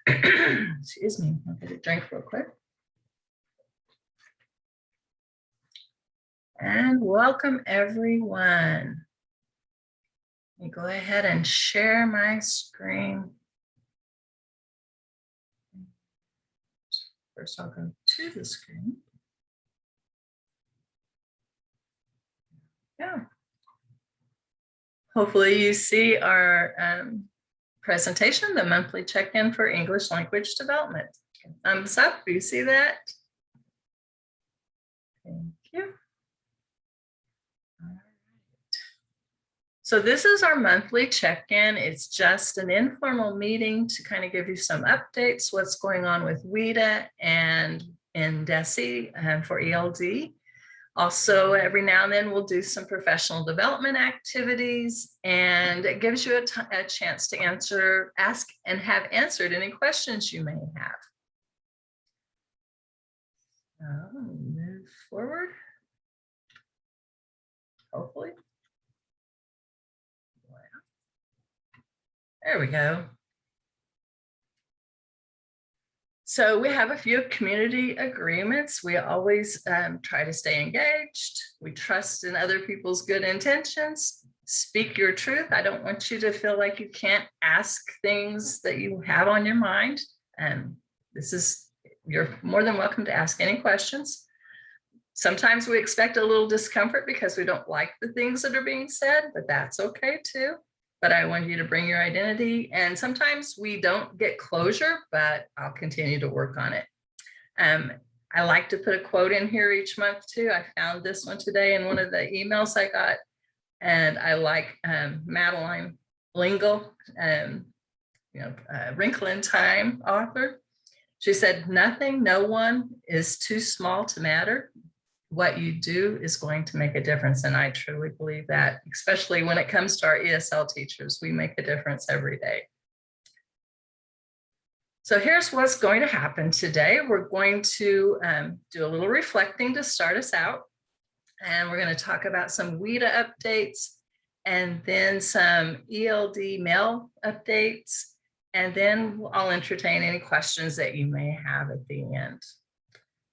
Excuse me, I'll get a drink real quick. And welcome everyone. Let me go ahead and share my screen. First, I'll go to the screen. Yeah. Hopefully you see our presentation, the monthly check-in for English language development. Thumbs up, do you see that? Thank you. All right. So this is our monthly check-in. It's just an informal meeting to kind of give you some updates, what's going on with WIDA and in DESE for ELD. Also, every now and then we'll do some professional development activities, and it gives you a chance to ask and have answered any questions you may have. Move forward, hopefully. There we go. So we have a few community agreements. We always try to stay engaged. We trust in other people's good intentions. Speak your truth. I don't want you to feel like you can't ask things that you have on your mind. You're more than welcome to ask any questions. Sometimes we expect a little discomfort because we don't like the things that are being said, but that's okay too. But I want you to bring your identity, and sometimes we don't get closure, but I'll continue to work on it. I like to put a quote in here each month too. I found this one today in one of the emails I got, and I like Madeline L'Engle, Wrinkle in Time author. She said, "Nothing, no one is too small to matter. What you do is going to make a difference." And I truly believe that, especially when it comes to our ESL teachers, we make a difference every day. So here's what's going to happen today. We're going to do a little reflecting to start us out. And we're going to talk about some WIDA updates, and then some ELD mail updates. And then I'll entertain any questions that you may have at the end.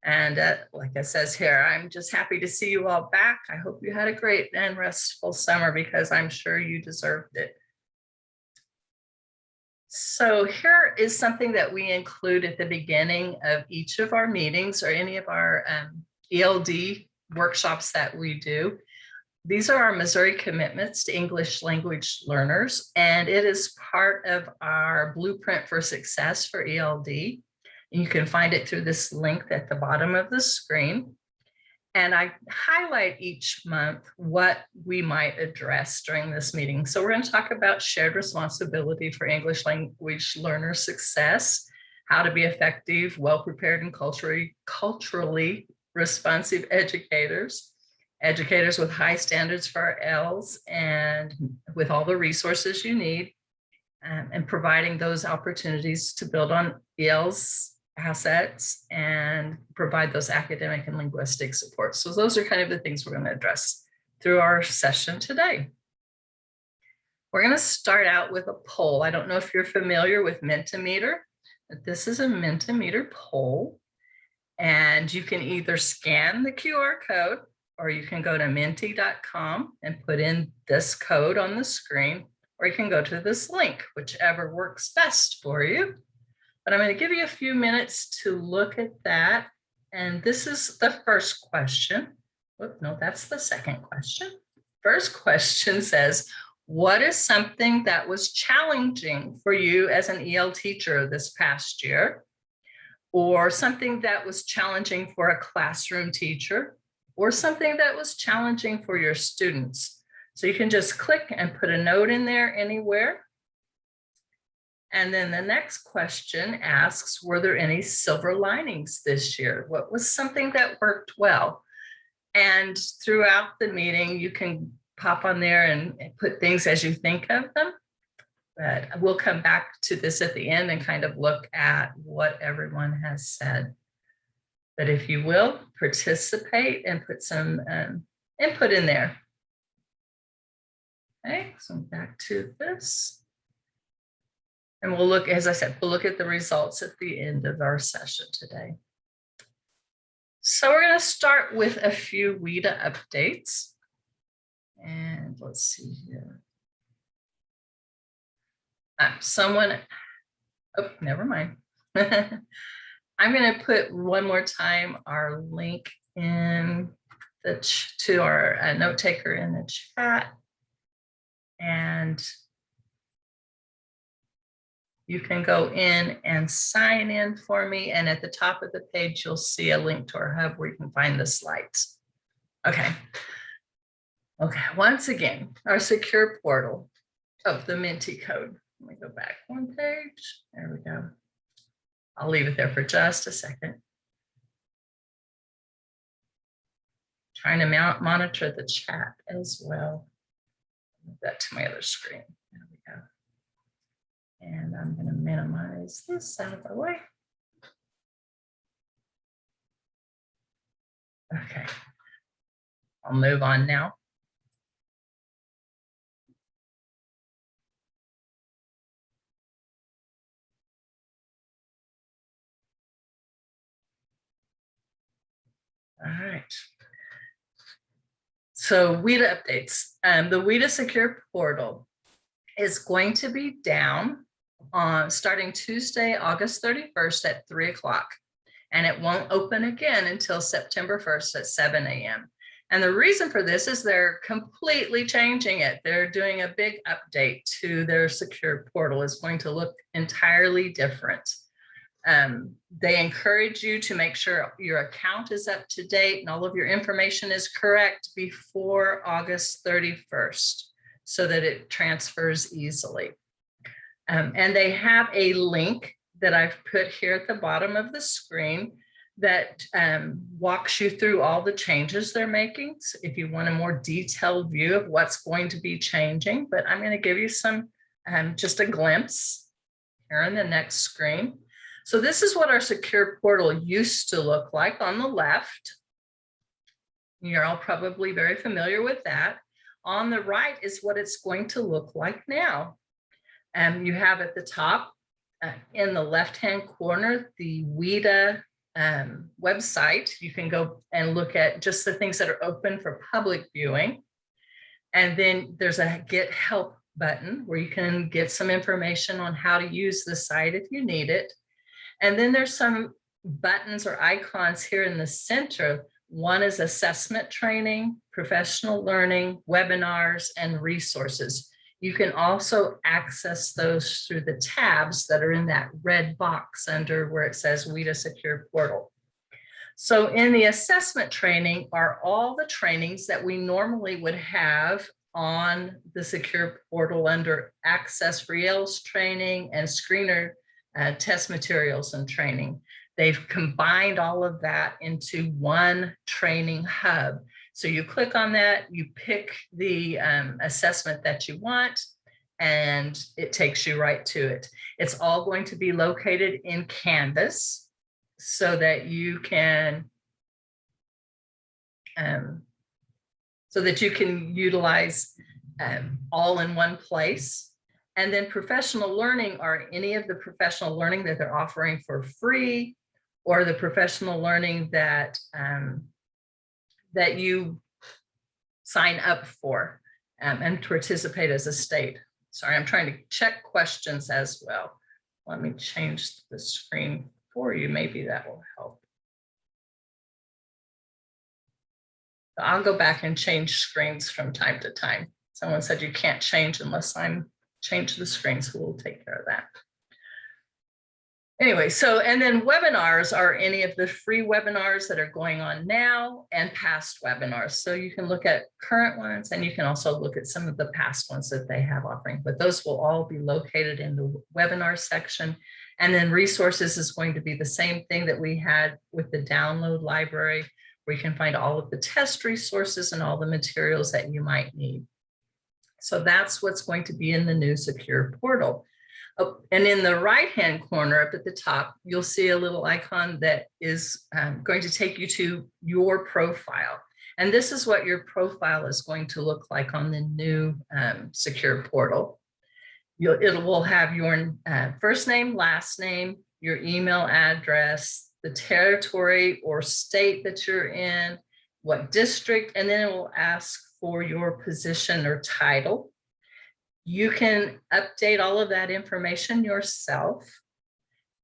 And like it says here, I'm just happy to see you all back. I hope you had a great and restful summer, because I'm sure you deserved it. So here is something that we include at the beginning of each of our meetings or any of our ELD workshops that we do. These are our Missouri commitments to English language learners, and it is part of our blueprint for success for ELD. You can find it through this link at the bottom of the screen. And I highlight each month what we might address during this meeting. So we're going to talk about shared responsibility for English language learner success, how to be effective, well-prepared, and culturally responsive educators with high standards for our ELs and with all the resources you need, and providing those opportunities to build on ELs assets and provide those academic and linguistic support. So those are kind of the things we're going to address through our session today. We're going to start out with a poll. I don't know if you're familiar with Mentimeter, but this is a Mentimeter poll. And you can either scan the QR code, or you can go to menti.com and put in this code on the screen, or you can go to this link, whichever works best for you. But I'm going to give you a few minutes to look at that. And this is the first question. Whoop, no, that's the second question. First question says, what is something that was challenging for you as an EL teacher this past year? Or something that was challenging for a classroom teacher? Or something that was challenging for your students? So you can just click and put a note in there anywhere. And then the next question asks, were there any silver linings this year? What was something that worked well? And throughout the meeting, you can pop on there and put things as you think of them. But we'll come back to this at the end and kind of look at what everyone has said. But if you will, participate and put some input in there. Okay, so back to this. And we'll look, as I said, we'll look at the results at the end of our session today. So we're going to start with a few WIDA updates. And let's see here. Oh, never mind. I'm going to put one more time our link in to our note taker in the chat. And you can go in and sign in for me. And at the top of the page, you'll see a link to our hub where you can find the slides. Okay. Okay, once again, our secure portal of the Minty code. Let me go back one page. There we go. I'll leave it there for just a second. Trying to monitor the chat as well. Move that to my other screen. There we go. And I'm going to minimize this out of the way. Okay. I'll move on now. All right. So WIDA updates. The WIDA secure portal is going to be down on starting Tuesday, August 31st at 3 o'clock. And it won't open again until September 1st at 7 a.m. And the reason for this is they're completely changing it. They're doing a big update to their secure portal. It's going to look entirely different. They encourage you to make sure your account is up to date and all of your information is correct before August 31st so that it transfers easily. And they have a link that I've put here at the bottom of the screen that walks you through all the changes they're making. So if you want a more detailed view of what's going to be changing, but I'm going to give you some, just a glimpse here on the next screen. So this is what our secure portal used to look like on the left. You're all probably very familiar with that. On the right is what it's going to look like now. You have at the top in the left-hand corner, the WIDA website. You can go and look at just the things that are open for public viewing. And then there's a Get Help button where you can get some information on how to use the site if you need it. And then there's some buttons or icons here in the center. One is assessment training, professional learning, webinars, and resources. You can also access those through the tabs that are in that red box under where it says WIDA Secure Portal. So in the assessment training are all the trainings that we normally would have on the Secure Portal under Access for ELS training and Screener test materials and training. They've combined all of that into one training hub. So you click on that, you pick the assessment that you want, and it takes you right to it. It's all going to be located in Canvas so that you can utilize all in one place. And then professional learning are any of the professional learning that they're offering for free, or the professional learning that that you sign up for and participate as a state. Sorry, I'm trying to check questions as well. Let me change the screen for you. Maybe that will help. So I'll go back and change screens from time to time. Someone said you can't change unless I'm change the screen, so we'll take care of that. Anyway, so, and then webinars are any of the free webinars that are going on now and past webinars. So you can look at current ones and you can also look at some of the past ones that they have offering, but those will all be located in the webinar section. And then resources is going to be the same thing that we had with the download library, where you can find all of the test resources and all the materials that you might need. So that's what's going to be in the new secure portal. Oh, and in the right-hand corner up at the top, you'll see a little icon that is going to take you to your profile. And this is what your profile is going to look like on the new secure portal. It will have your first name, last name, your email address, the territory or state that you're in, what district, and then it will ask for your position or title. You can update all of that information yourself.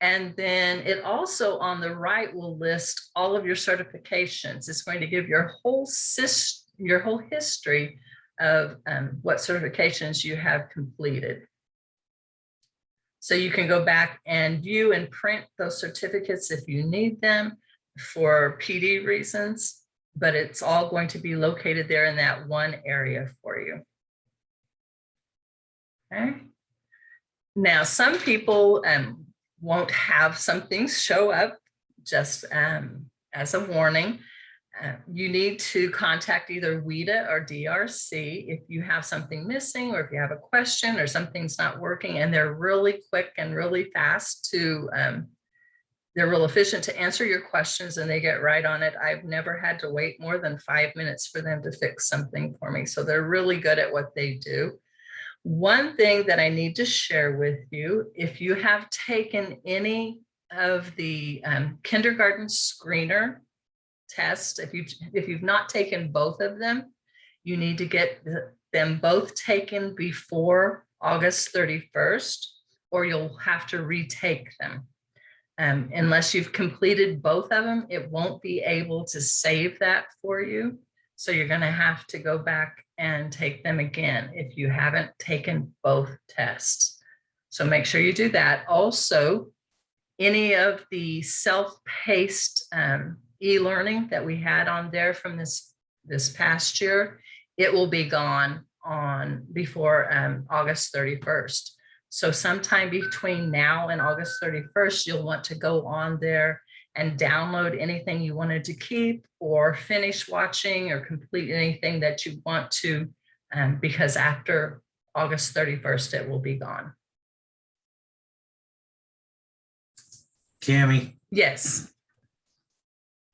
And then it also on the right will list all of your certifications. It's going to give your whole history of what certifications you have completed. So you can go back and view and print those certificates if you need them for PD reasons, but it's all going to be located there in that one area for you. Okay. Now, some people won't have some things show up, just as a warning. You need to contact either WIDA or DRC if you have something missing or if you have a question or something's not working, and they're really quick and really fast to, they're real efficient to answer your questions and they get right on it. I've never had to wait more than 5 minutes for them to fix something for me. So they're really good at what they do. One thing that I need to share with you, if you have taken any of the kindergarten screener tests, if you've not taken both of them, you need to get them both taken before August 31st, or you'll have to retake them. Unless you've completed both of them, it won't be able to save that for you. So you're going to have to go back and take them again if you haven't taken both tests. So make sure you do that. Also, any of the self-paced e-learning that we had on there from this past year, it will be gone on before August 31st. So sometime between now and August 31st, you'll want to go on there and download anything you wanted to keep or finish watching or complete anything that you want to, because after August 31st, it will be gone. Cammie? Yes.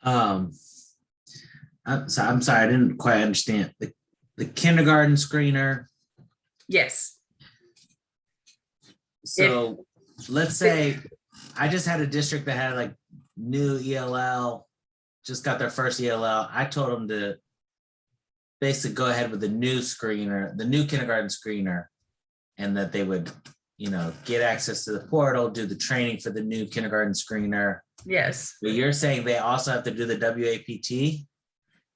I'm sorry, I didn't quite understand. The kindergarten screener. Yes. So let's say I just had a district that had like new ELL, just got their first ELL. I told them to basically go ahead with the new screener, the new kindergarten screener, and that they would, you know, get access to the portal, do the training for the new kindergarten screener. Yes. But you're saying they also have to do the WAPT?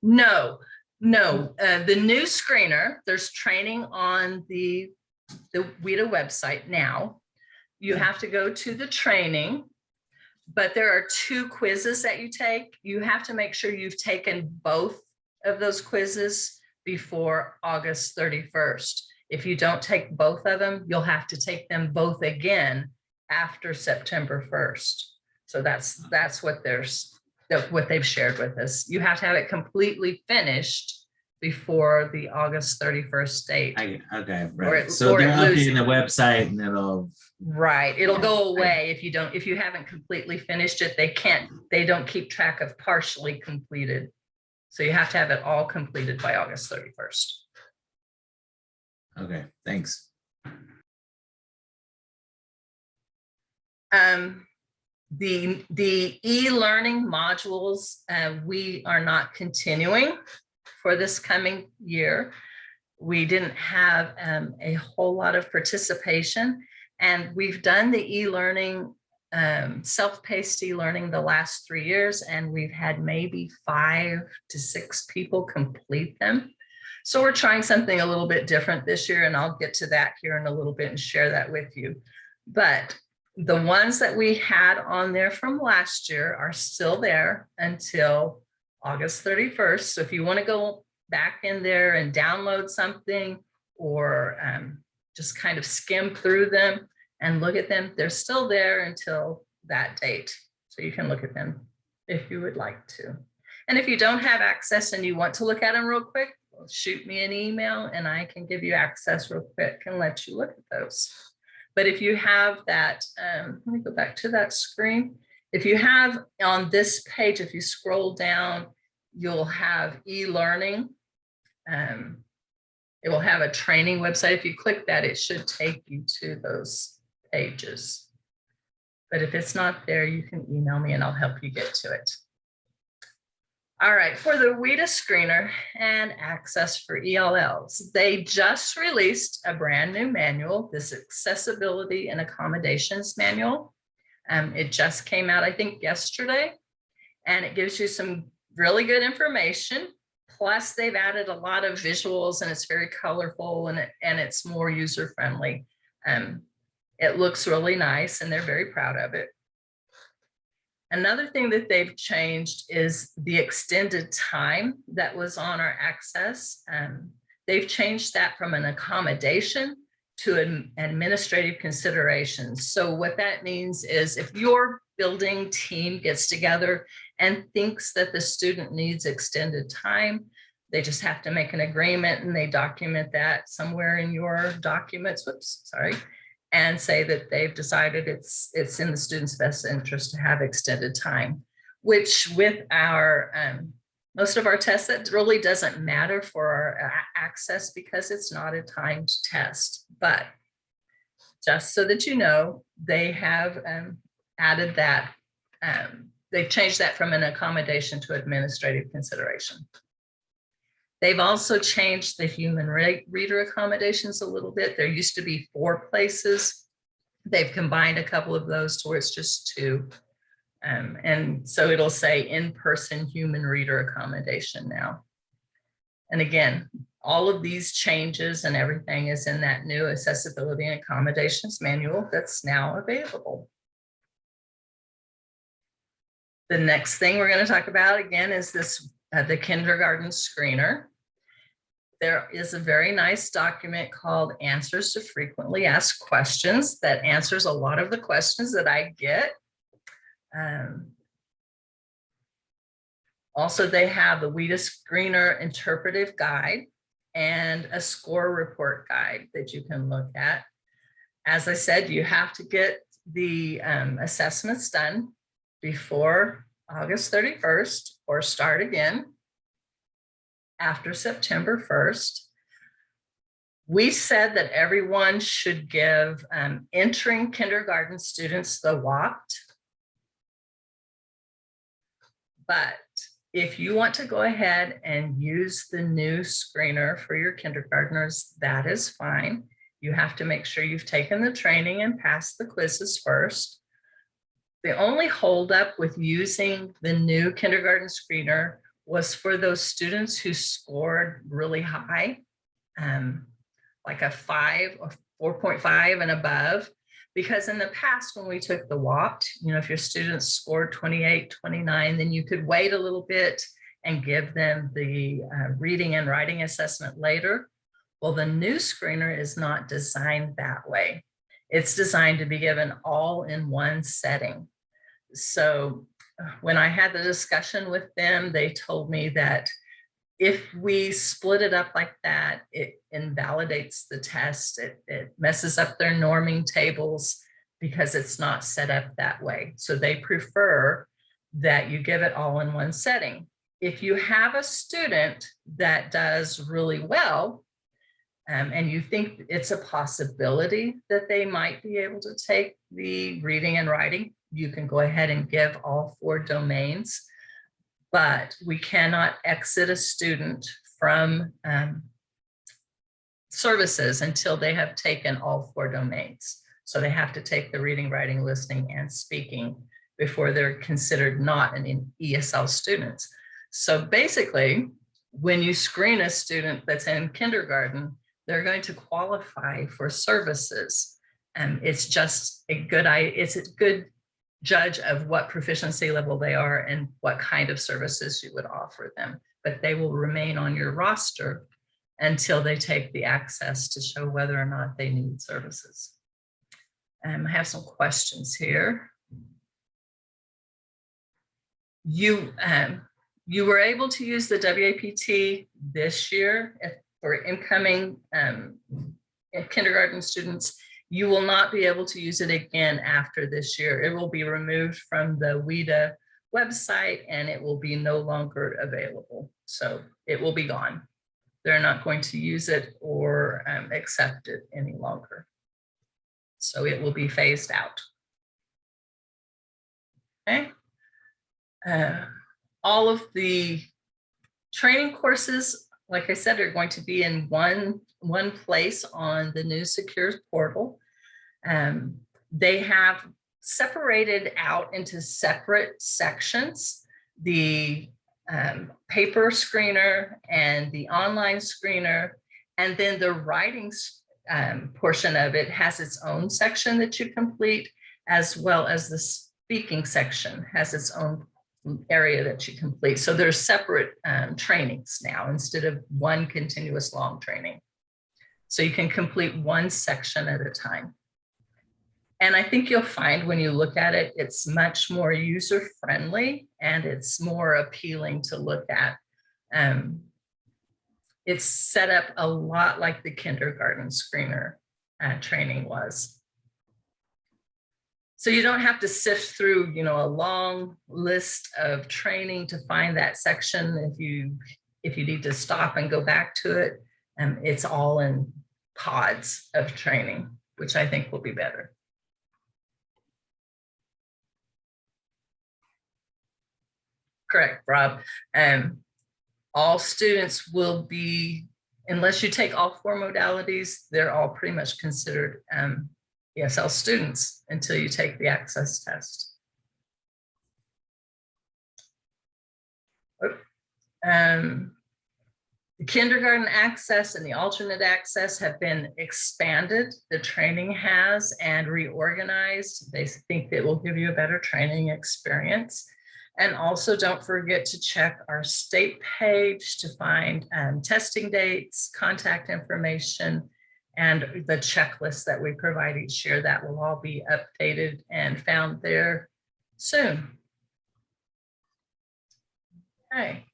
No. The new screener, there's training on the WIDA website now. You have to go to the training, but there are 2 quizzes that you take. You have to make sure you've taken both of those quizzes before August 31st. If you don't take both of them, you'll have to take them both again after September 1st. So that's what they've shared with us. You have to have it completely finished before the August 31st date. Okay, right. So they're updating the website and it'll. Right. It'll go away if you haven't completely finished it. They don't keep track of partially completed. So you have to have it all completed by August 31st. Okay, thanks. The e-learning modules, we are not continuing for this coming year. We didn't have a whole lot of participation, and we've done the e-learning, self-paced e-learning the last 3 years, and we've had maybe 5 to 6 people complete them. So we're trying something a little bit different this year, and I'll get to that here in a little bit and share that with you. But the ones that we had on there from last year are still there until August 31st. So if you want to go back in there and download something or just kind of skim through them and look at them, they're still there until that date. So you can look at them if you would like to. And if you don't have access and you want to look at them real quick, shoot me an email and I can give you access real quick and let you look at those. But if you have that, let me go back to that screen. If you have on this page, if you scroll down, you'll have e-learning. It will have a training website. If you click that, it should take you to those pages. But if it's not there, you can email me and I'll help you get to it. All right, for the WIDA screener and access for ELLs, they just released a brand new manual, this accessibility and accommodations manual. It just came out, I think, yesterday, and it gives you some really good information. Plus, they've added a lot of visuals, and it's very colorful, and it's more user-friendly. It looks really nice, and they're very proud of it. Another thing that they've changed is the extended time that was on our access. They've changed that from an accommodation to an administrative considerations. So what that means is if your building team gets together and thinks that the student needs extended time, they just have to make an agreement and they document that somewhere in your documents, and say that they've decided it's in the student's best interest to have extended time, which with our, most of our tests, that really doesn't matter for our access because it's not a timed test. But just so that you know, they have added that, they've changed that from an accommodation to administrative consideration. They've also changed the human reader accommodations a little bit. There used to be 4 places. They've combined a couple of those to where it's just 2. And so it'll say in-person human reader accommodation now. And again, all of these changes and everything is in that new accessibility and accommodations manual that's now available. The next thing we're going to talk about again is this the kindergarten screener. There is a very nice document called Answers to Frequently Asked Questions that answers a lot of the questions that I get. Also, they have the WIDA Screener Interpretive Guide and a score report guide that you can look at. As I said, you have to get the assessments done before August 31st or start again after September 1st. We said that everyone should give entering kindergarten students the WOPT. But if you want to go ahead and use the new screener for your kindergartners, that is fine. You have to make sure you've taken the training and passed the quizzes first. The only holdup with using the new kindergarten screener was for those students who scored really high, like a 5 or 4.5 and above, because in the past when we took the WOPT, if your students scored 28, 29, then you could wait a little bit and give them the reading and writing assessment later. Well, the new screener is not designed that way. It's designed to be given all in one setting. So when I had the discussion with them, they told me that if we split it up like that, it invalidates the test. It messes up their norming tables because it's not set up that way. So they prefer that you give it all in one setting. If you have a student that does really well, and you think it's a possibility that they might be able to take the reading and writing, you can go ahead and give all 4 domains, but we cannot exit a student from services until they have taken all 4 domains. So they have to take the reading, writing, listening, and speaking before they're considered not an ESL student. So basically, when you screen a student that's in kindergarten, they're going to qualify for services. It's just a good judge of what proficiency level they are and what kind of services you would offer them, but they will remain on your roster until they take the access to show whether or not they need services. I have some questions here. You were able to use the WAPT this year for incoming kindergarten students. You will not be able to use it again after this year. It will be removed from the WIDA website and it will be no longer available. So it will be gone. they're not going to use it or accept it any longer. So it will be phased out. Okay. All of the training courses, like I said, are going to be in one place on the new secure portal. They have separated out into separate sections, the paper screener and the online screener, and then the writing portion of it has its own section that you complete, as well as the speaking section has its own area that you complete. So there's separate trainings now instead of one continuous long training. So you can complete one section at a time. And I think you'll find when you look at it, it's much more user-friendly and it's more appealing to look at. It's set up a lot like the kindergarten screener training was. So you don't have to sift through, a long list of training to find that section. If you need to stop and go back to it, it's all in pods of training, which I think will be better. Correct, Rob. All students will be, unless you take all 4 modalities, they're all pretty much considered ESL students until you take the access test. The kindergarten access and the alternate access have been expanded. The training has and reorganized. They think it will give you a better training experience. And also don't forget to check our state page to find testing dates, contact information, and the checklist that we provide each year. That will all be updated and found there soon. Okay.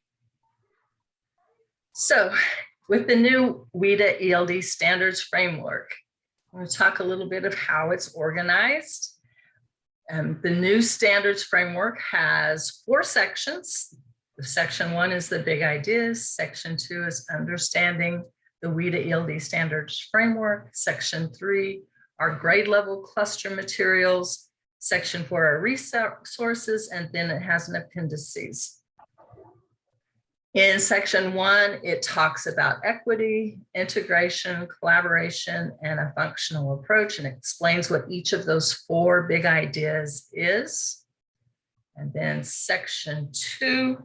So with the new WIDA ELD standards framework, I'm going to talk a little bit of how it's organized. The new standards framework has 4 sections. Section 1 is the big ideas. Section 2 is understanding the WIDA ELD standards framework. Section 3 are grade level cluster materials. Section 4 are resources, and then it has an appendices. In section 1, it talks about equity, integration, collaboration, and a functional approach, and explains what each of those 4 big ideas is. And then section 2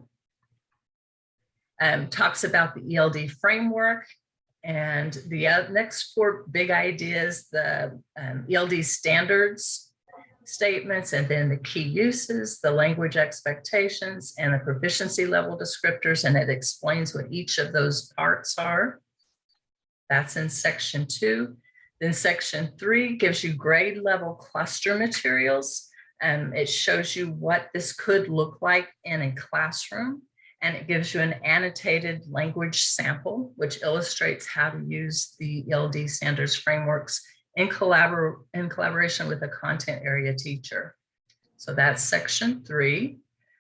talks about the ELD framework, and the next 4 big ideas, the ELD standards statements, and then the key uses, the language expectations, and the proficiency level descriptors, and it explains what each of those parts are. That's in section 2. Then section 3 gives you grade level cluster materials, and it shows you what this could look like in a classroom, and it gives you an annotated language sample, which illustrates how to use the ELD standards frameworks in collaboration with a content area teacher. So that's section 3.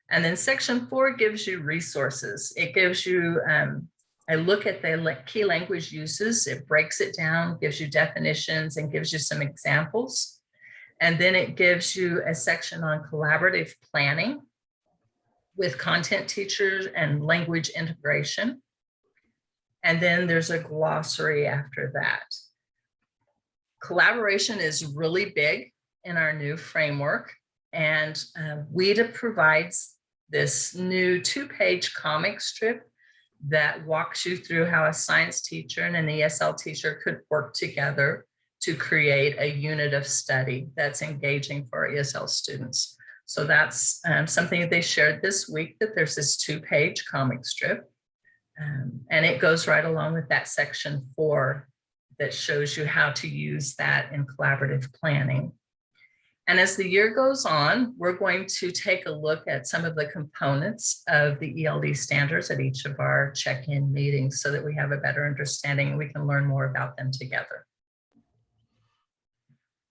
And then section 4 gives you resources. It gives you a look at the key language uses. It breaks it down, gives you definitions, and gives you some examples. And then it gives you a section on collaborative planning with content teachers and language integration. And then there's a glossary after that. Collaboration is really big in our new framework, and WIDA provides this new 2-page comic strip that walks you through how a science teacher and an ESL teacher could work together to create a unit of study that's engaging for our ESL students. So that's something that they shared this week, that there's this 2-page comic strip, and it goes right along with that section 4 that shows you how to use that in collaborative planning. And as the year goes on, we're going to take a look at some of the components of the ELD standards at each of our check-in meetings so that we have a better understanding and we can learn more about them together.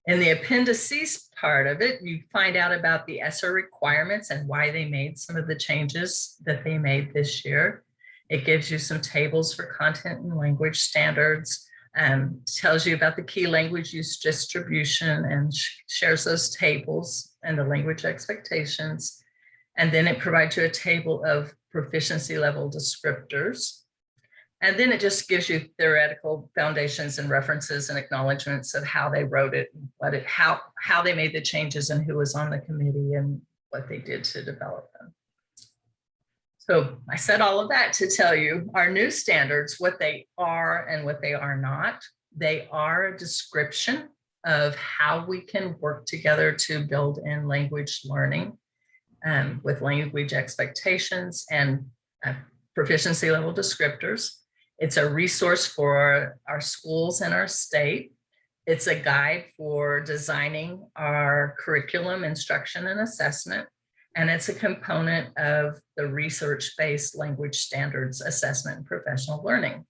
In the appendices part of it, you find out about the ESSER requirements and why they made some of the changes that they made this year. It gives you some tables for content and language standards, tells you about the key language use distribution and shares those tables and the language expectations. And then it provides you a table of proficiency level descriptors. And then it just gives you theoretical foundations and references and acknowledgments of how they wrote it, how they made the changes and who was on the committee and what they did to develop them. So I said all of that to tell you our new standards, what they are and what they are not. They are a description of how we can work together to build in language learning with language expectations and proficiency level descriptors. It's a resource for our schools and our state. It's a guide for designing our curriculum, instruction, and assessment. And it's a component of the research-based language standards assessment and professional learning.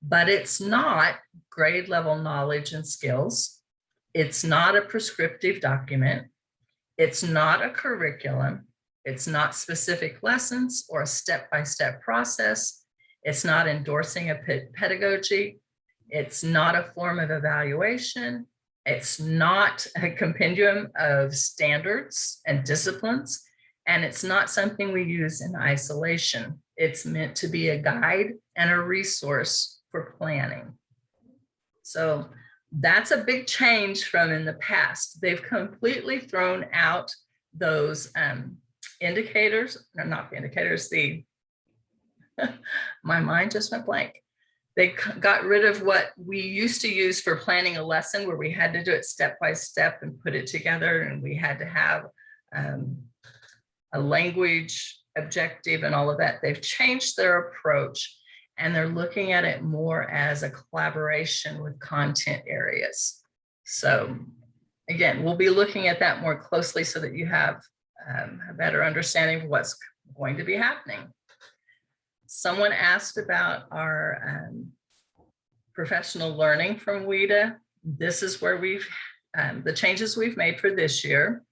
But it's not grade level knowledge and skills. It's not a prescriptive document. It's not a curriculum. It's not specific lessons or a step-by-step process. It's not endorsing a pedagogy. It's not a form of evaluation. It's not a compendium of standards and disciplines. And it's not something we use in isolation. It's meant to be a guide and a resource for planning. So that's a big change from in the past. They've completely thrown out those indicators, or not the indicators, my mind just went blank. They got rid of what we used to use for planning a lesson where we had to do it step by step and put it together, and we had to have a language objective and all of that. They've changed their approach and they're looking at it more as a collaboration with content areas. So again, we'll be looking at that more closely so that you have a better understanding of what's going to be happening. Someone asked about our professional learning from WIDA. This is where the changes we've made for this year.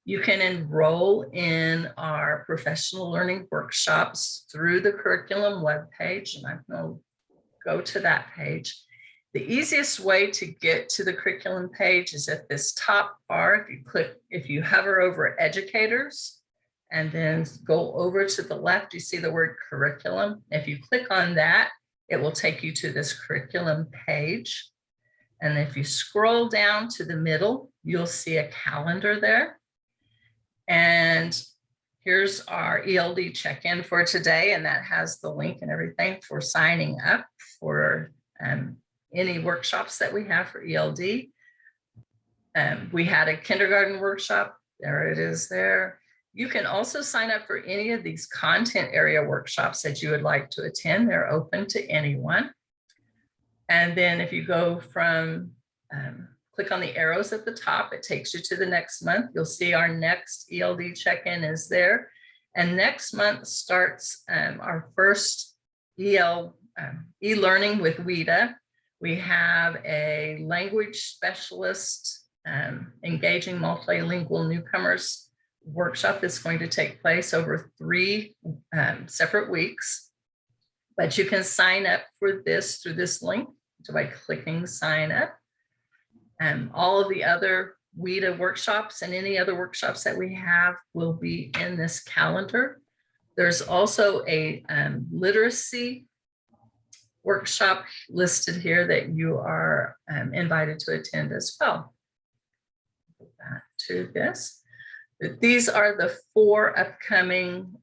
You can enroll in our professional learning workshops through the curriculum webpage, and I'm going to go to that page. The easiest way to get to the curriculum page is at this top bar. If you hover over educators and then go over to the left, you see the word curriculum. If you click on that, it will take you to this curriculum page. And if you scroll down to the middle, you'll see a calendar there. And here's our ELD check-in for today, and that has the link and everything for signing up for any workshops that we have for ELD. We had a kindergarten workshop, there it is there. You can also sign up for any of these content area workshops that you would like to attend. They're open to anyone. And then if you go from click on the arrows at the top, it takes you to the next month. You'll see our next ELD check-in is there. And next month starts our first e-learning with WIDA. We have a language specialist engaging multilingual newcomers workshop that's going to take place over 3 separate weeks. But you can sign up for this through this link by clicking sign up. All of the other WIDA workshops and any other workshops that we have will be in this calendar. There's also a literacy workshop listed here that you are invited to attend as well. Go back to this. These are the 4 upcoming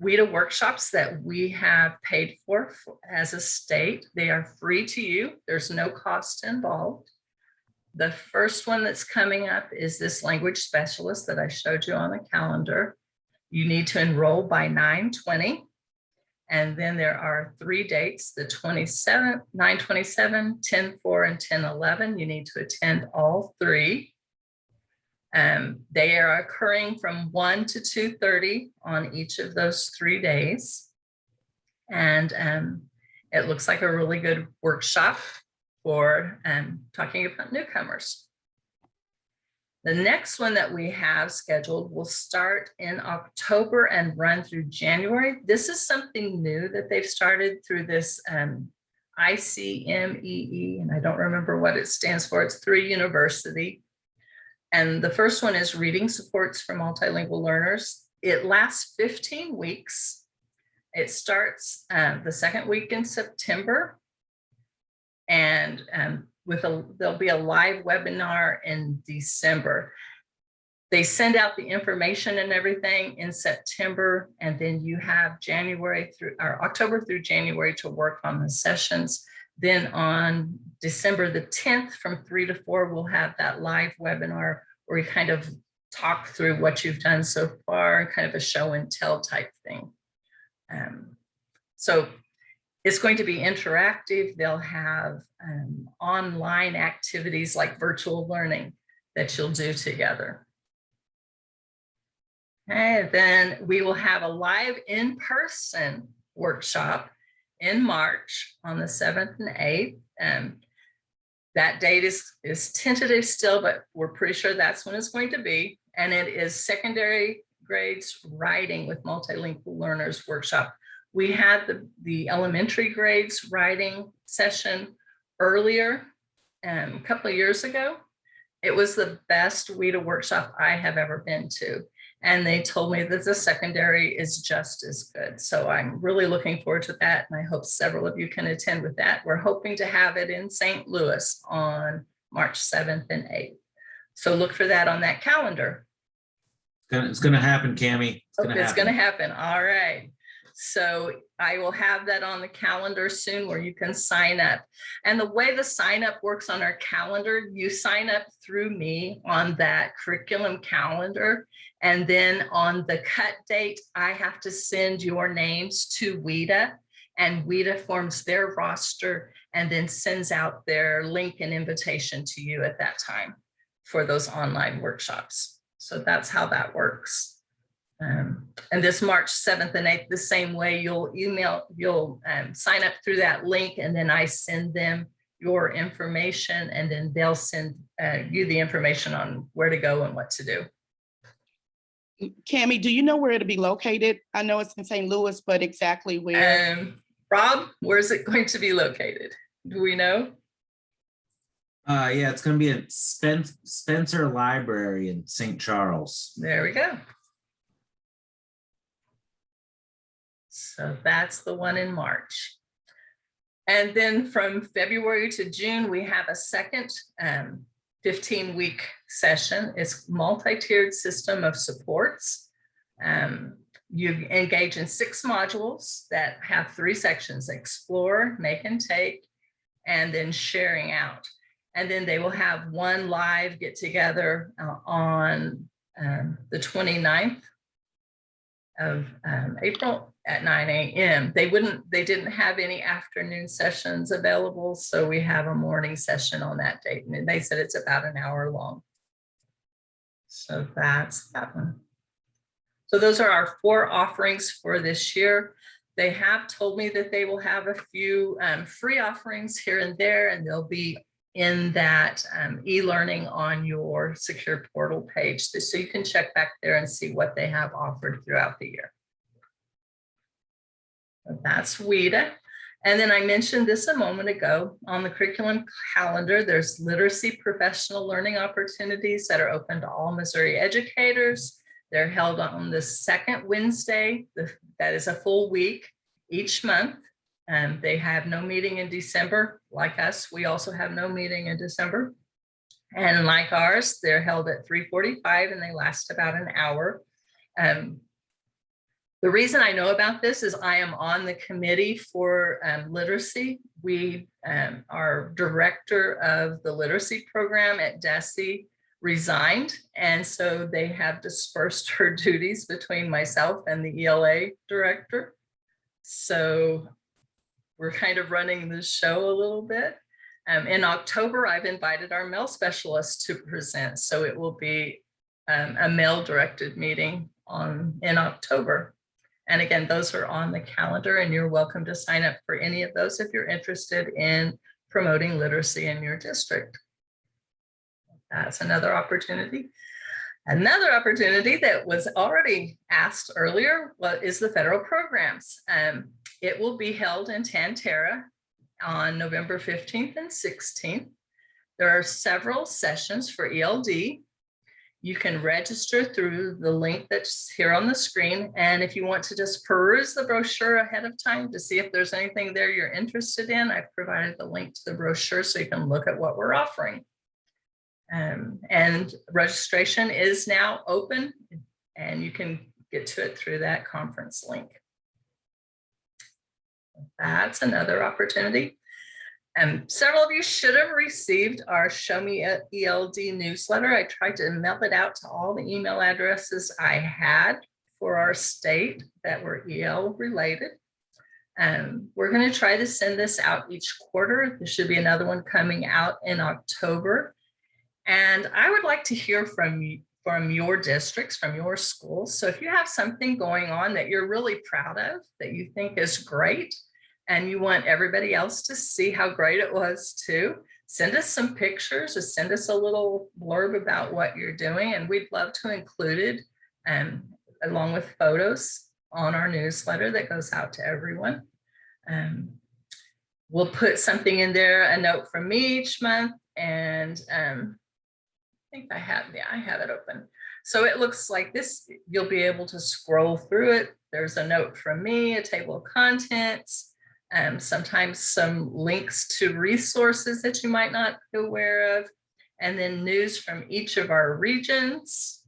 WIDA workshops that we have paid for as a state. They are free to you. There's no cost involved. The first one that's coming up is this language specialist that I showed you on the calendar. You need to enroll by 9/20. And then there are 3 dates, the 27th, 9/27, 10/4, and 10/11. You need to attend all 3. They are occurring from 1 to 2:30 on each of those 3 days. And it looks like a really good workshop for talking about newcomers. The next one that we have scheduled will start in October and run through January. This is something new that they've started through this ICMEE, and I don't remember what it stands for. It's through university. And the first one is reading supports for multilingual learners. It lasts 15 weeks. It starts the second week in September. And there'll be a live webinar in December. They send out the information and everything in September, and then you have October through January to work on the sessions. Then on December the 10th from 3 to 4, we'll have that live webinar where we kind of talk through what you've done so far and kind of a show and tell type thing. So it's going to be interactive. They'll have online activities like virtual learning that you'll do together. And then we will have a live in-person workshop in March on the 7th and 8th. That date is tentative still, but we're pretty sure that's when it's going to be. And it is secondary grades writing with multilingual learners workshop. We had the elementary grades writing session earlier, a couple of years ago. It was the best WIDA workshop I have ever been to. And they told me that the secondary is just as good. So I'm really looking forward to that. And I hope several of you can attend with that. We're hoping to have it in St. Louis on March 7th and 8th. So look for that on that calendar. It's going to happen, Cammie. It's going to happen. All right. So I will have that on the calendar soon where you can sign up. And the way the sign up works on our calendar, you sign up through me on that curriculum calendar. And then on the cut date, I have to send your names to WIDA, and WIDA forms their roster and then sends out their link and invitation to you at that time for those online workshops. So that's how that works. And this March 7th and 8th, the same way, you'll sign up through that link, and then I send them your information, and then they'll send you the information on where to go and what to do. Cammie, do you know where it'll be located? I know it's in St. Louis, but exactly where? Rob, where is it going to be located? Do we know? Yeah, it's going to be at Spencer Library in St. Charles. There we go. So that's the one in March. And then from February to June, we have a second 15-week session. It's multi-tiered system of supports. You engage in 6 modules that have 3 sections: explore, make and take, and then sharing out. And then they will have one live get together on the 29th of April at 9 a.m. They didn't have any afternoon sessions available, so we have a morning session on that date, and they said it's about an hour long. So that's that one. So those are our 4 offerings for this year. They have told me that they will have a few free offerings here and there, and they'll be in that e-learning on your secure portal page. So you can check back there and see what they have offered throughout the year. So that's WIDA. And then I mentioned this a moment ago, on the curriculum calendar, there's literacy professional learning opportunities that are open to all Missouri educators. They're held on the second Wednesday. That is a full week each month. They have no meeting in December. Like us, we also have no meeting in December. And like ours, they're held at 3:45 and they last about an hour. The reason I know about this is I am on the committee for literacy. We, our director of the literacy program at DESE resigned. And so they have dispersed her duties between myself and the ELA director. So we're kind of running the show a little bit. In October, I've invited our mail specialist to present. So it will be a mail-directed meeting in October. And again, those are on the calendar, and you're welcome to sign up for any of those if you're interested in promoting literacy in your district. that's another opportunity. Another opportunity that was already asked earlier is the federal programs. It will be held in Tantera on November 15th and 16th. There are several sessions for ELD. You can register through the link that's here on the screen. And if you want to just peruse the brochure ahead of time to see if there's anything there you're interested in, I've provided the link to the brochure so you can look at what we're offering. And registration is now open and you can get to it through that conference link. That's another opportunity. Several of you should have received our Show Me ELD newsletter. I tried to mail it out to all the email addresses I had for our state that were EL related. We're going to try to send this out each quarter. There should be another one coming out in October. And I would like to hear from your districts, from your schools. So if you have something going on that you're really proud of, that you think is great, and you want everybody else to see how great it was too, send us some pictures or send us a little blurb about what you're doing. And we'd love to include it along with photos on our newsletter that goes out to everyone. We'll put something in there, a note from me each month. And I think I have it open. So it looks like this. You'll be able to scroll through it. There's a note from me, a table of contents, sometimes some links to resources that you might not be aware of, and then news from each of our regions.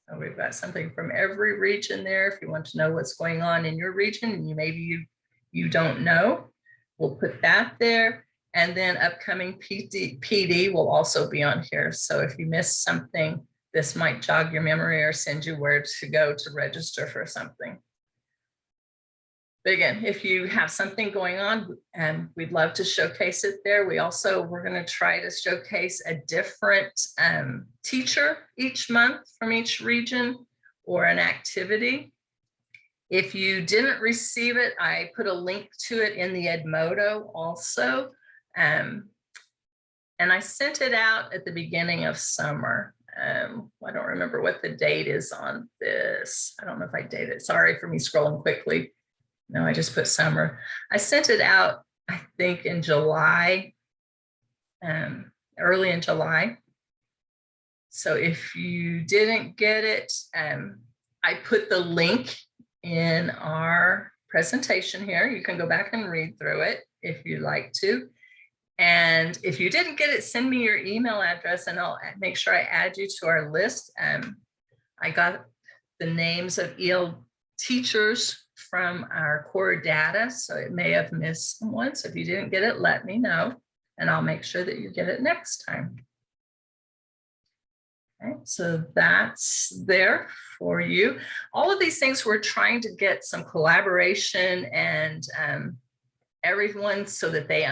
So we've got something from every region there. If you want to know what's going on in your region and maybe you don't know, we'll put that there. And then upcoming PD will also be on here. So if you missed something, this might jog your memory or send you where to go to register for something. But again, if you have something going on, we'd love to showcase it there. We're going to try to showcase a different teacher each month from each region or an activity. If you didn't receive it, I put a link to it in the Edmodo also. And I sent it out at the beginning of summer. I don't remember what the date is on this. I don't know if I dated it. Sorry for me scrolling quickly. No, I just put summer. I sent it out, I think in July, early in July. So if you didn't get it, I put the link in our presentation here. You can go back and read through it if you'd like to. And if you didn't get it, send me your email address and I'll make sure I add you to our list. I got the names of EL teachers from our core data, so it may have missed someone. So if you didn't get it, let me know and I'll make sure that you get it next time. Okay, so that's there for you. All of these things, we're trying to get some collaboration and everyone so that they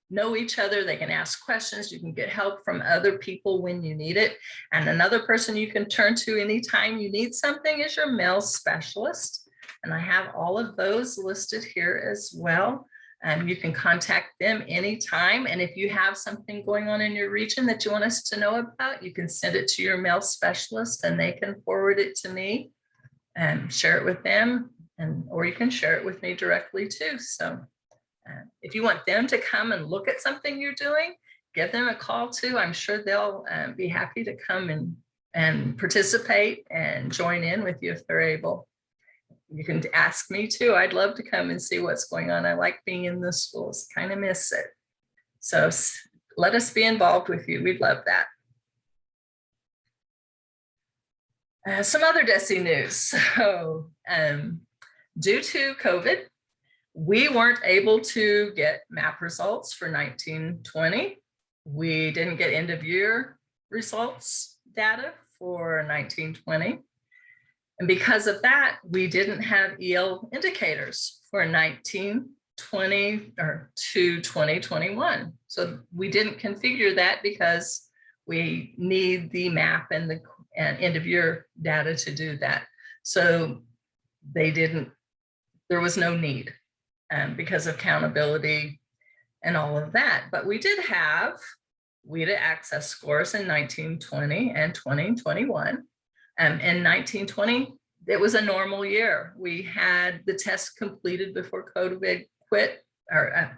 know each other, they can ask questions, you can get help from other people when you need it. And another person you can turn to anytime you need something is your mail specialist. And I have all of those listed here as well. You can contact them anytime. And if you have something going on in your region that you want us to know about, you can send it to your mail specialist and they can forward it to me and share it with them. Or you can share it with me directly too. So if you want them to come and look at something you're doing, give them a call too. I'm sure they'll be happy to come and participate and join in with you if they're able. You can ask me too. I'd love to come and see what's going on. I like being in the schools, kind of miss it. So let us be involved with you. We'd love that. Some other DESE news. So due to COVID, we weren't able to get MAP results for 1920. We didn't get end of year results data for 1920. And because of that, we didn't have EL indicators for 1920 or to 2021. So we didn't configure that because we need the MAP and the end of year data to do that. So there was no need because of accountability and all of that. But we did have WIDA access scores in 1920 and 2021. In 1920, it was a normal year. We had the test completed before COVID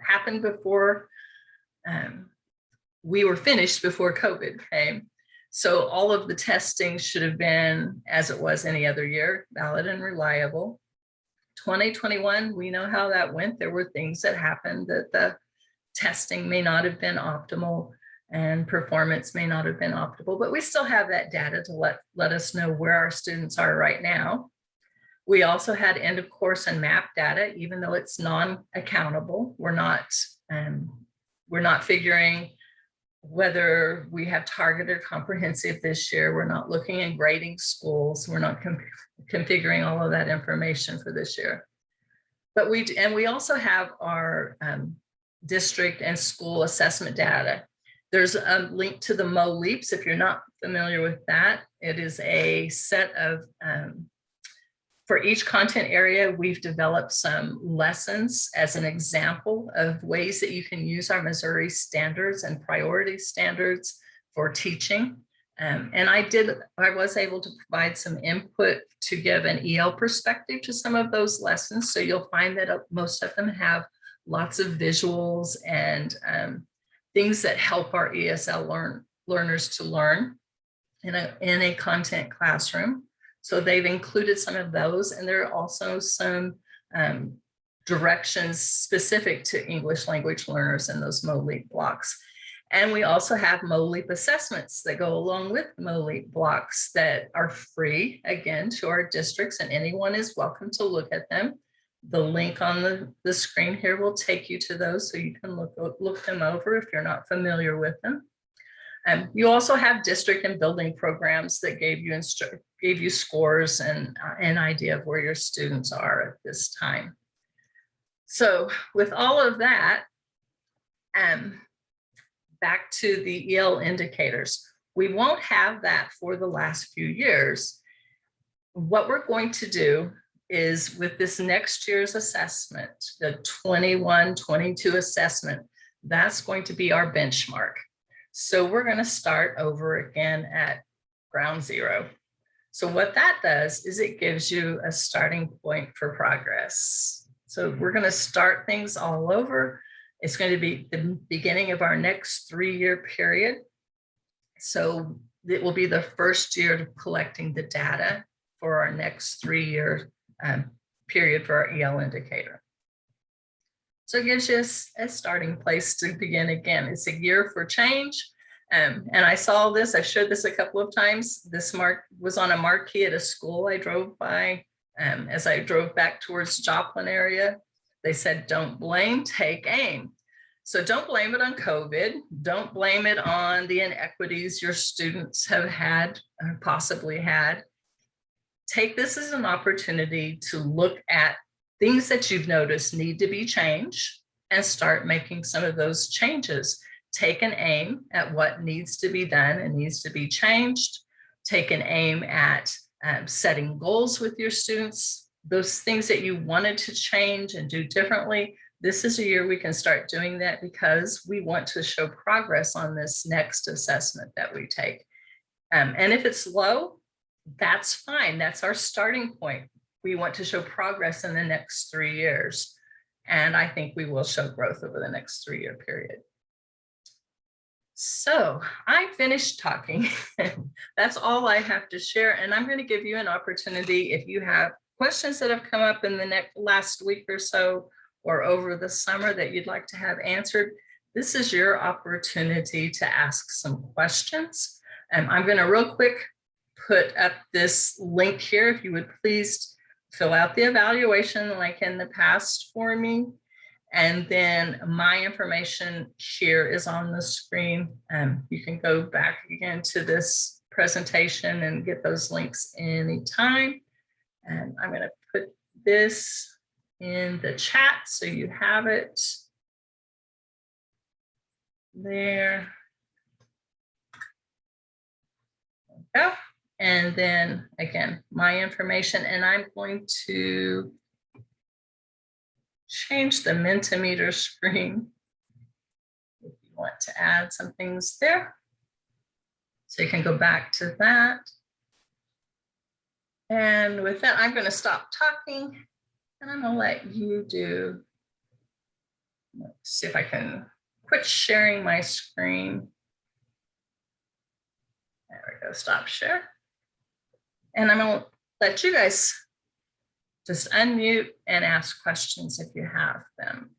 happened before we were finished before COVID came. So all of the testing should have been, as it was any other year, valid and reliable. 2021, we know how that went. There were things that happened that the testing may not have been optimal and performance may not have been optimal, but we still have that data to let us know where our students are right now. We also had end of course and MAP data, even though it's non-accountable. We're not figuring whether we have target or comprehensive this year. We're not looking at grading schools. We're not configuring all of that information for this year. But we also have our district and school assessment data. There's a link to the MOLEAPs if you're not familiar with that. It is a set of, for each content area, we've developed some lessons as an example of ways that you can use our Missouri standards and priority standards for teaching. And I was able to provide some input to give an EL perspective to some of those lessons. So you'll find that most of them have lots of visuals and things that help our ESL learners to learn in a content classroom. So they've included some of those, and there are also some directions specific to English language learners in those MOLEAP blocks. And we also have MOLEAP assessments that go along with MOLEAP blocks that are free, again, to our districts, and anyone is welcome to look at them. The link on the screen here will take you to those, so you can look them over if you're not familiar with them. You also have district and building programs that gave you scores and an idea of where your students are at this time. So with all of that, back to the EL indicators. We won't have that for the last few years. What we're going to do is with this next year's assessment, the 21-22 assessment, that's going to be our benchmark. So we're going to start over again at ground zero. So what that does is it gives you a starting point for progress. So we're going to start things all over. It's going to be the beginning of our next 3-year period. So it will be the first year of collecting the data for our next 3-year period for our EL indicator. So it gives you a starting place to begin again. It's a year for change. And I saw this, I've showed this a couple of times. This mark was on a marquee at a school I drove by. As I drove back towards Joplin area, they said, don't blame, take aim. So don't blame it on COVID. Don't blame it on the inequities your students have had, or possibly had. Take this as an opportunity to look at things that you've noticed need to be changed and start making some of those changes. Take an aim at what needs to be done and needs to be changed. Take an aim at setting goals with your students, those things that you wanted to change and do differently. This is a year we can start doing that because we want to show progress on this next assessment that we take. And if it's low, that's fine. That's our starting point. We want to show progress in the next 3 years. And I think we will show growth over the next 3-year period. So I finished talking. That's all I have to share. And I'm going to give you an opportunity if you have questions that have come up in the last week or so, or over the summer that you'd like to have answered. This is your opportunity to ask some questions. I'm going to real quick put up this link here. If you would please fill out the evaluation like in the past for me. And then my information here is on the screen. You can go back again to this presentation and get those links anytime. And I'm going to put this in the chat so you have it there. There we go. And then again, my information, and I'm going to change the Mentimeter screen. If you you want to add some things there. So you can go back to that. And with that, I'm going to stop talking and I'm going to let you do. Let's see if I can quit sharing my screen. There we go, stop share. And I'm going to let you guys just unmute and ask questions if you have them.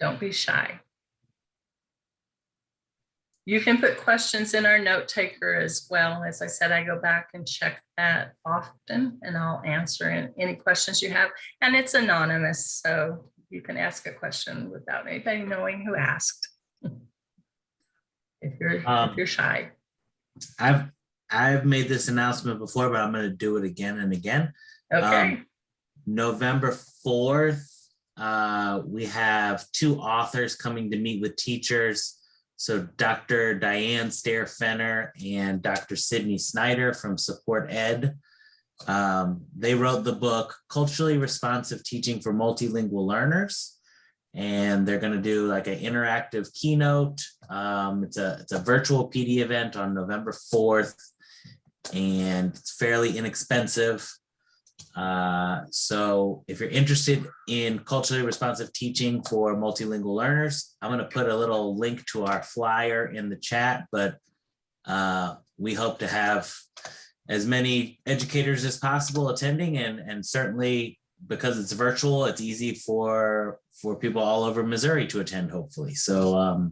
Don't be shy. You can put questions in our note taker as well. As I said, I go back and check that often and I'll answer any questions you have. And it's anonymous, so you can ask a question without anybody knowing who asked. If you're shy. I've made this announcement before, but I'm going to do it again and again. Okay. November 4th, we have 2 authors coming to meet with teachers. So Dr. Diane Stair-Fenner and Dr. Sydney Snyder from Support Ed. They wrote the book, Culturally Responsive Teaching for Multilingual Learners. And they're going to do like an interactive keynote. It's a virtual PD event on November 4th, and it's fairly inexpensive. So if you're interested in culturally responsive teaching for multilingual learners, I'm going to put a little link to our flyer in the chat, but we hope to have as many educators as possible attending, and certainly because it's virtual, it's easy for people all over Missouri to attend, hopefully. So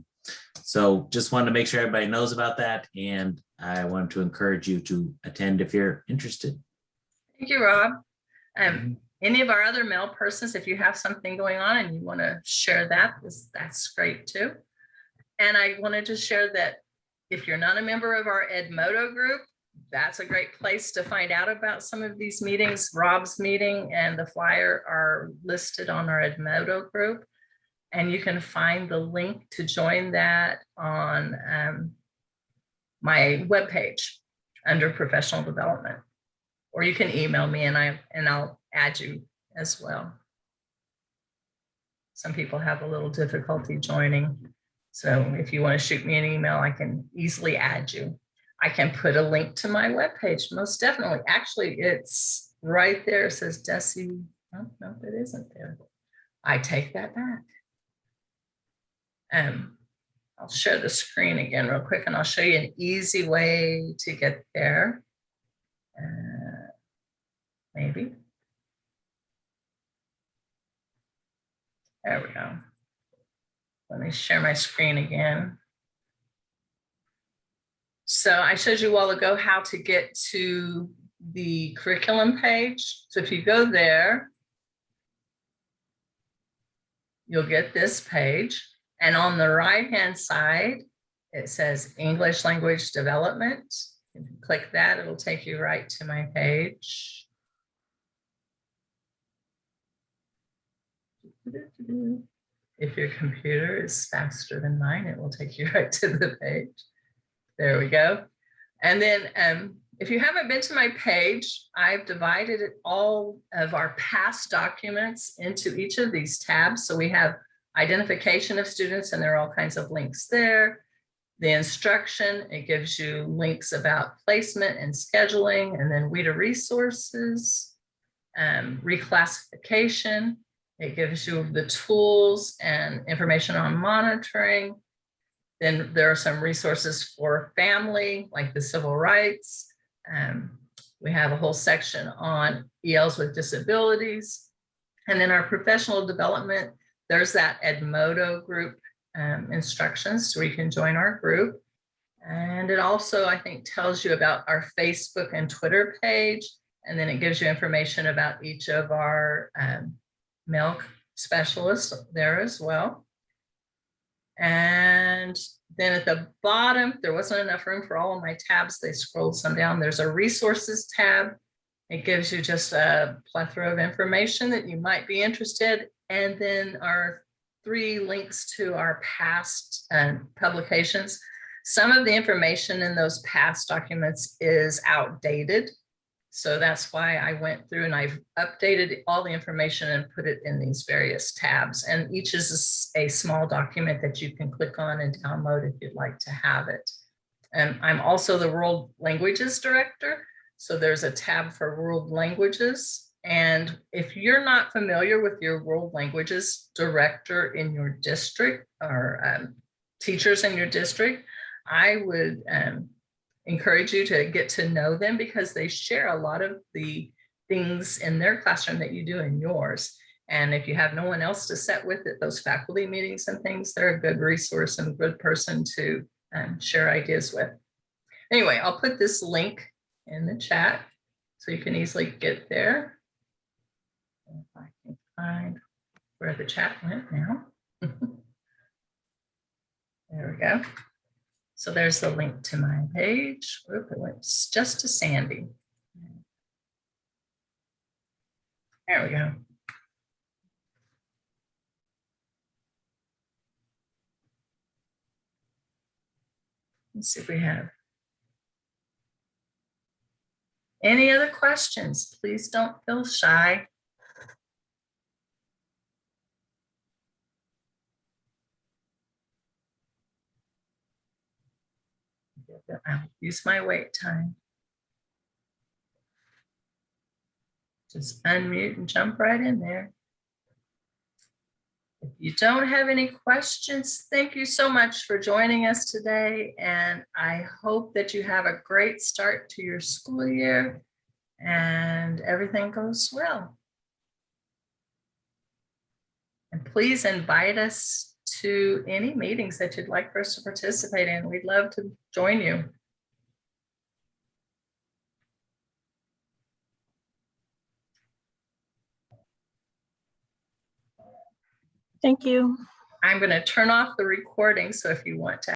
so just wanted to make sure everybody knows about that, and I wanted to encourage you to attend if you're interested. Thank you, Rob. Any of our other mail persons, if you have something going on and you want to share that, that's great too. And I wanted to share that if you're not a member of our Edmodo group, that's a great place to find out about some of these meetings. Rob's meeting and the flyer are listed on our Edmodo group. And you can find the link to join that on my webpage under professional development. Or you can email me and I'll add you as well. Some people have a little difficulty joining. So if you want to shoot me an email, I can easily add you. I can put a link to my webpage, most definitely. Actually, it's right there. It says DESE. Oh, no, it isn't there. I take that back. I'll share the screen again real quick and I'll show you an easy way to get there. Maybe. There we go. Let me share my screen again. So I showed you a while ago how to get to the curriculum page. So if you go there, you'll get this page. And on the right-hand side, it says English Language Development. If you click that, it'll take you right to my page. If your computer is faster than mine, it will take you right to the page. There we go. And then if you haven't been to my page, I've divided all of our past documents into each of these tabs. So we have identification of students, and there are all kinds of links there. The instruction, it gives you links about placement and scheduling, and then WIDA resources, reclassification. It gives you the tools and information on monitoring. Then there are some resources for family, like the civil rights. We have a whole section on ELs with disabilities. And then our professional development, there's that Edmodo group instructions where you can join our group. And it also, I think, tells you about our Facebook and Twitter page. And then it gives you information about each of our milk specialists there as well. And then at the bottom, there wasn't enough room for all of my tabs. They scrolled some down. There's a resources tab. It gives you just a plethora of information that you might be interested. And then our 3 links to our past publications. Some of the information in those past documents is outdated. So that's why I went through and I've updated all the information and put it in these various tabs. And each is a small document that you can click on and download if you'd like to have it. And I'm also the World Languages Director. So there's a tab for world languages. And if you're not familiar with your World Languages Director in your district or teachers in your district, I would encourage you to get to know them because they share a lot of the things in their classroom that you do in yours. And if you have no one else to sit with at those faculty meetings and things, they're a good resource and a good person to share ideas with. Anyway, I'll put this link in the chat so you can easily get there. If I can find where the chat went now. There we go. So there's the link to my page. Oop, it went just to Sandy. There we go. Let's see if we have any other questions. Please don't feel shy. I'll use my wait time. Just unmute and jump right in there. If you don't have any questions, thank you so much for joining us today. And I hope that you have a great start to your school year and everything goes well. And please invite us to any meetings that you'd like for us to participate in. We'd love to join you. Thank you. I'm going to turn off the recording. So if you want to